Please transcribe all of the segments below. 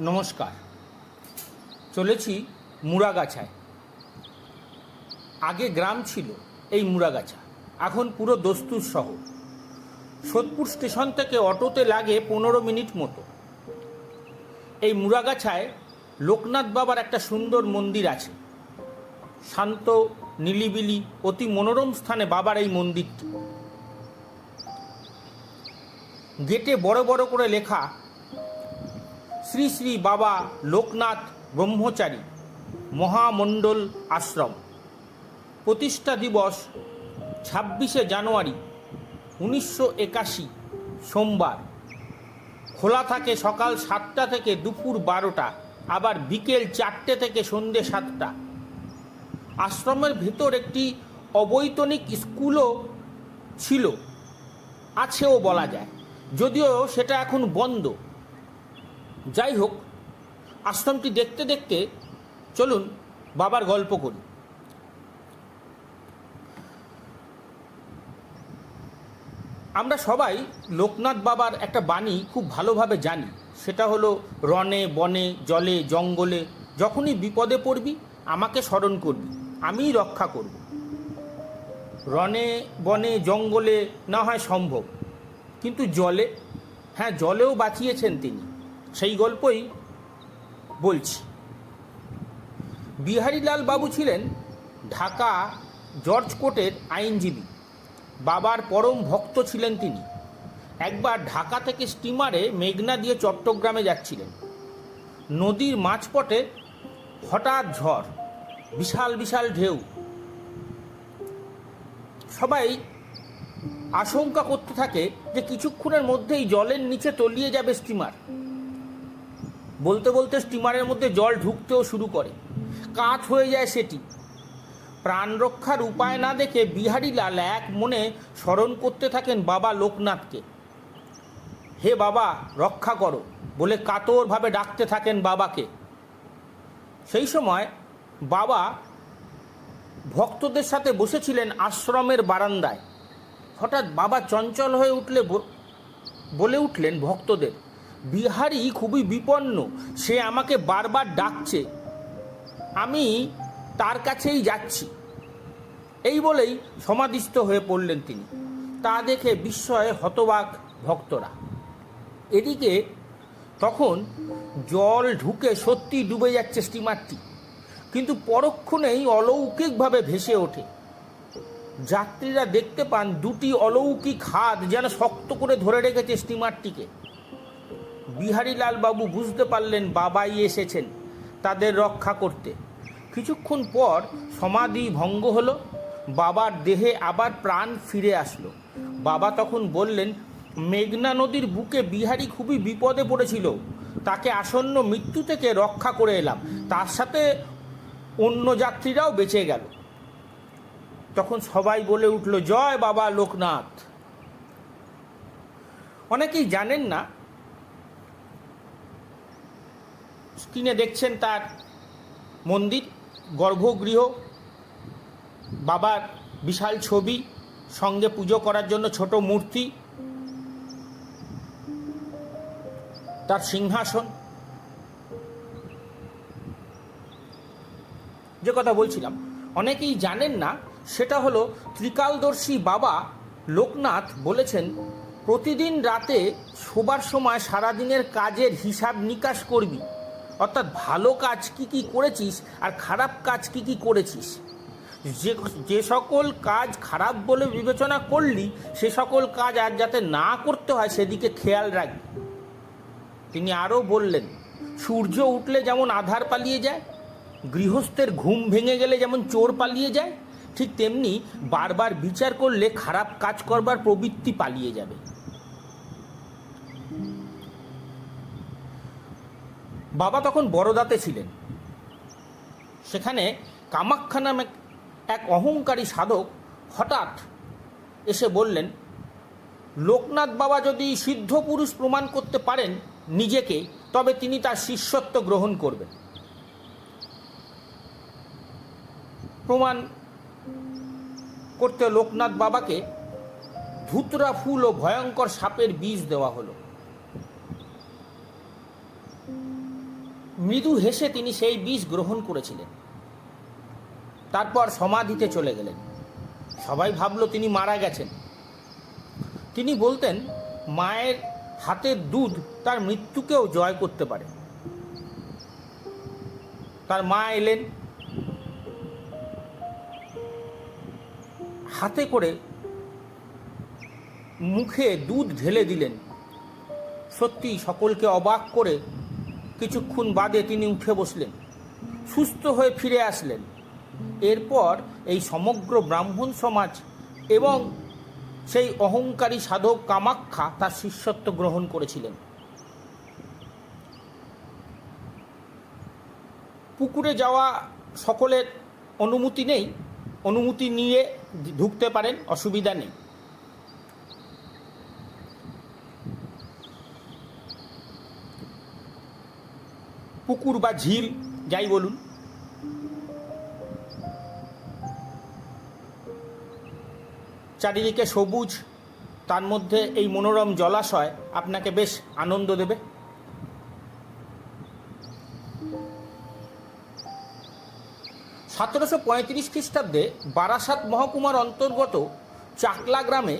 নমস্কার। চলেছি মুড়াগাছায়। আগে গ্রাম ছিল এই মুড়াগাছা, এখন পুরো দস্তুর শহর। সোদপুর স্টেশন থেকে অটোতে লাগে 15 মিনিট মতো। এই মুড়াগাছায় লোকনাথ বাবার একটা সুন্দর মন্দির আছে। শান্ত, নিলিবিলি, অতি মনোরম স্থানে বাবার এই মন্দিরটি। গেটে বড় বড় করে লেখা শ্রী শ্রী বাবা লোকনাথ ব্রহ্মচারী মহামণ্ডল আশ্রম। প্রতিষ্ঠা দিবস 26শে জানুয়ারি 1981 সোমবার। খোলা থাকে সকাল 7টা থেকে দুপুর 12টা, আবার বিকেল 4টে থেকে সন্ধ্যে 7টা। আশ্রমের ভেতর একটি অবৈতনিক স্কুলও ছিল, আছেও বলা যায়, যদিও সেটা এখন বন্ধ। যাই হোক, আশ্রমটি দেখতে দেখতে চলুন বাবার গল্প করি। আমরা সবাই লোকনাথ বাবার একটা বাণী খুব ভালোভাবে জানি। সেটা হলো, রণে বনে জলে জঙ্গলে যখনই বিপদে পড়বি আমাকে স্মরণ করবি, আমিই রক্ষা করব। রণে বনে জঙ্গলে না হয় সম্ভব, কিন্তু জলে, হ্যাঁ, জলেও বাঁচিয়েছেন তিনি। সেই গল্পই বলছি। বিহারীলাল বাবু ছিলেন ঢাকা জর্জ কোর্টের আইনজীবী। বাবার পরম ভক্ত ছিলেন তিনি। একবার ঢাকা থেকে স্টিমারে মেঘনা দিয়ে চট্টগ্রামে যাচ্ছিলেন। নদীর মাঝপটে হঠাৎ ঝড়, বিশাল বিশাল ঢেউ। সবাই আশঙ্কা করতে থাকে যে কিছুক্ষণের মধ্যেই জলের নিচে তলিয়ে যাবে স্টিমার। বলতে বলতে স্টিমারের মধ্যে জল ঢুকতেও শুরু করে, কাঠ হয়ে যায় সেটি। প্রাণ রক্ষার উপায় না দেখে বিহারীলাল এক মনে স্মরণ করতে থাকেন বাবা লোকনাথকে। হে বাবা, রক্ষা করো বলে কাতরভাবে ডাকতে থাকেন বাবাকে। সেই সময় বাবা ভক্তদের সাথে বসেছিলেন আশ্রমের বারান্দায়। হঠাৎ বাবা চঞ্চল হয়ে বলে উঠলেন ভক্তদের, বিহারী খুবই বিপন্ন, সে আমাকে বারবার ডাকছে, আমি তার কাছেই যাচ্ছি। এই বলেই সমাধিস্থ হয়ে পড়লেন তিনি। তা দেখে বিস্ময়ে হতবাক ভক্তরা। এদিকে তখন জল ঢুকে সত্যি ডুবে যাচ্ছে স্টিমারটি, কিন্তু পরক্ষণেই অলৌকিকভাবে ভেসে ওঠে। যাত্রীরা দেখতে পান দুটি অলৌকিক হাত যেন শক্ত করে ধরে রেখেছে স্টিমারটিকে। বিহারীলাল বাবু বুঝতে পারলেন বাবাই এসেছেন তাদের রক্ষা করতে। কিছুক্ষণ পর সমাধি ভঙ্গ হলো, বাবার দেহে আবার প্রাণ ফিরে আসলো। বাবা তখন বললেন, মেঘনা নদীর বুকে বিহারী খুবই বিপদে পড়েছিল, তাকে আসন্ন মৃত্যু থেকে রক্ষা করে এলাম, তার সাথে অন্য যাত্রীরাও বেঁচে গেল। তখন সবাই বলে উঠল, জয় বাবা লোকনাথ। অনেকেই জানেন না, স্ক্রিনে দেখছেন তার মন্দির, গর্ভগৃহ, বাবার বিশাল ছবি, সঙ্গে পুজো করার জন্য ছোট মূর্তি, তার সিংহাসন। যে কথা বলছিলাম, অনেকেই জানেন না, সেটা হলো ত্রিকালদর্শী বাবা লোকনাথ বলেছেন, প্রতিদিন রাতে শোবার সময় সারাদিনের কাজের হিসাব নিকাশ করবি। অর্থাৎ ভালো কাজ কি কি করেছিস আর খারাপ কাজ কি কি করেছিস। যে সকল কাজ খারাপ বলে বিবেচনা করলি, সে সকল কাজ আর যাতে না করতে হয় সেদিকে খেয়াল রাখবি। তিনি আরও বললেন, সূর্য উঠলে যেমন আধার পালিয়ে যায়, গৃহস্থের ঘুম ভেঙে গেলে যেমন চোর পালিয়ে যায়, ঠিক তেমনি বারবার বিচার করলে খারাপ কাজ করবার প্রবৃত্তি পালিয়ে যাবে। বাবা তখন বড়দাতে ছিলেন। সেখানে কামাখ্যা নামে এক অহংকারী সাধক হঠাৎ এসে বললেন, লোকনাথ বাবা যদি সিদ্ধ পুরুষ প্রমাণ করতে পারেন নিজেকে, তবে তিনি তার শিষ্যত্ব গ্রহণ করবেন। প্রমাণ করতে লোকনাথ বাবাকে ধুতরা ফুল ও ভয়ঙ্কর সাপের বিষ দেওয়া হলো। মৃদু হেসে তিনি সেই বিষ গ্রহণ করেছিলেন। তারপর সমাধিতে চলে গেলেন। সবাই ভাবল তিনি মারা গেছেন। তিনি বলতেন, মায়ের হাতের দুধ তার মৃত্যুকেও জয় করতে পারে। তার মা এলেন, হাতে করে মুখে দুধ ঢেলে দিলেন। সত্যি সকলকে অবাক করে কিছুক্ষণ বাদে তিনি উঠে বসলেন, সুস্থ হয়ে ফিরে আসলেন। এরপর এই সমগ্র ব্রাহ্মণ সমাজ এবং সেই অহংকারী সাধক কামাখ্যা তার শিষ্যত্ব গ্রহণ করেছিলেন। পুকুরে যাওয়া সকলের অনুমতি নেই, অনুমতি নিয়ে ঢুকতে পারেন, অসুবিধা নেই। পুকুর বা ঝিল যাই বলুন, চারিদিকে সবুজ, তার মধ্যে এই মনোরম জলাশয় আপনাকে বেশ আনন্দ দেবে। 1735 খ্রিস্টাব্দে বারাসাত মহকুমার অন্তর্গত চাকলা গ্রামে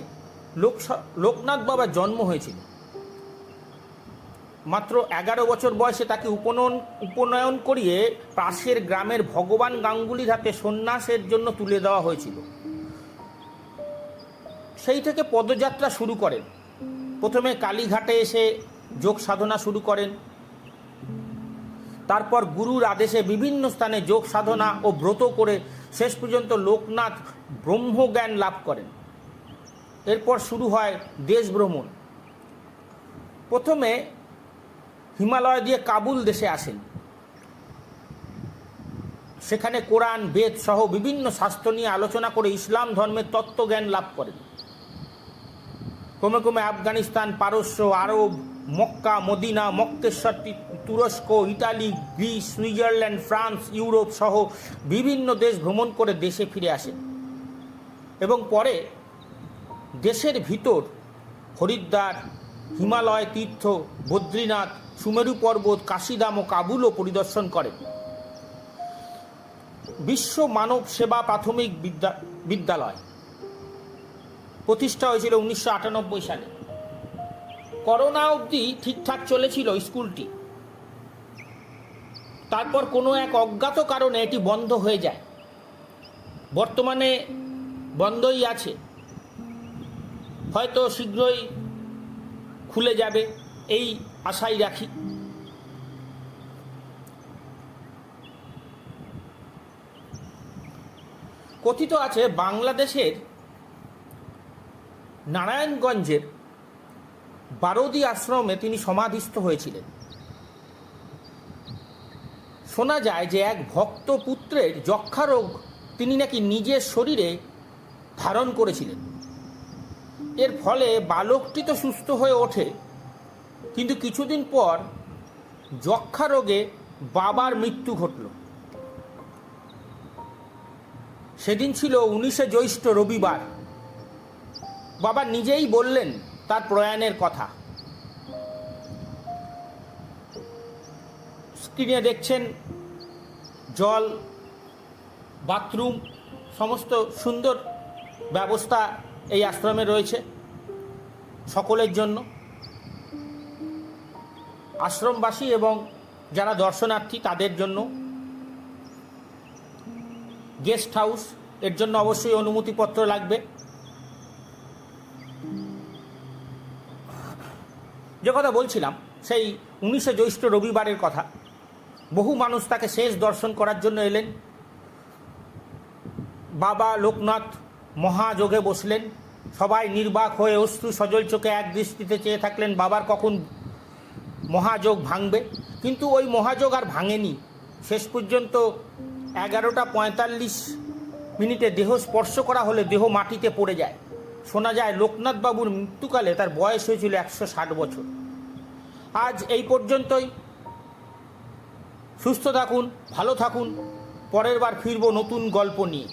লোকনাথ বাবার জন্ম হয়েছিল। মাত্র 11 বছর বয়সে তাকে উপনয়ন করিয়ে পাশের গ্রামের ভগবান গাঙ্গুলির হাতে সন্ন্যাসের জন্য তুলে দেওয়া হয়েছিল। সেই থেকে পদযাত্রা শুরু করেন। প্রথমে কালীঘাটে এসে যোগ সাধনা শুরু করেন। তারপর গুরুর আদেশে বিভিন্ন স্থানে যোগ সাধনা ও ব্রত করে শেষ পর্যন্ত লোকনাথ ব্রহ্মজ্ঞান লাভ করেন। এরপর শুরু হয় দেশ ভ্রমণ। প্রথমে হিমালয় দিয়ে কাবুল দেশে আসেন। সেখানে কোরআন, বেদ সহ বিভিন্ন শাস্ত্র নিয়ে আলোচনা করে ইসলাম ধর্মের তত্ত্বজ্ঞান লাভ করেন। ক্রমে ক্রমে আফগানিস্তান, পারস্য, আরব, মক্কা, মদিনা, মক্কেশ্বর, তুরস্ক, Italy, Greece, Switzerland, France, Europe সহ বিভিন্ন দেশ ভ্রমণ করে দেশে ফিরে আসেন এবং পরে দেশের ভিতর হরিদ্বার, হিমালয় তীর্থ, বদ্রীনাথ, সুমেরু পর্বত, কাশীধাম ও কাবুলও পরিদর্শন করেন। বিশ্ব মানব সেবা প্রাথমিক বিদ্যালয় প্রতিষ্ঠা হয়েছিল 1998 সালে। করোনা অবধি ঠিকঠাক চলেছিল স্কুলটি। তারপর কোনো এক অজ্ঞাত কারণে এটি বন্ধ হয়ে যায়। বর্তমানে বন্ধই আছে, হয়তো শীঘ্রই খুলে যাবে এই আশাই রাখি। কথিত আছে বাংলাদেশের নারায়ণগঞ্জের বারোদি আশ্রমে তিনি সমাধিস্থ হয়েছিলেন। শোনা যায় যে এক ভক্ত পুত্রের যক্ষা রোগ তিনি নাকি নিজের শরীরে ধারণ করেছিলেন। এর ফলে বালকটি তো সুস্থ হয়ে ওঠে, কিন্তু কিছুদিন পর যক্ষা রোগে বাবার মৃত্যু ঘটল। সেদিন ছিল 19শে জ্যৈষ্ঠ, রবিবার। বাবা নিজেই বললেন তার প্রয়াণের কথা। স্ক্রিনে দেখছেন জল, বাথরুম, সমস্ত সুন্দর ব্যবস্থা এই আশ্রমে রয়েছে সকলের জন্য। আশ্রমবাসী এবং যারা দর্শনার্থী তাদের জন্য। গেস্ট হাউস, এর জন্য অবশ্যই অনুমতিপত্র লাগবে। যে কথা বলছিলাম, সেই 19শে জ্যৈষ্ঠ রবিবারের কথা। বহু মানুষ তাকে শেষ দর্শন করার জন্য এলেন। বাবা লোকনাথ মহাযোগে বসলেন। সবাই নির্বাক হয়ে অশ্রু সজল চোখে এক দৃষ্টিতে চেয়ে থাকলেন বাবার কখন মহাযোগ ভাঙবে। কিন্তু ওই মহাযোগ আর ভাঙেনি। শেষ পর্যন্ত 11:45 দেহ স্পর্শ করা হলে দেহ মাটিতে পড়ে যায়। শোনা যায় লোকনাথ বাবুর মৃত্যুকালে তার বয়স হয়েছিল 160 বছর। আজ এই পর্যন্তই। সুস্থ থাকুন, ভালো থাকুন। পরের বার ফিরব নতুন গল্প নিয়ে।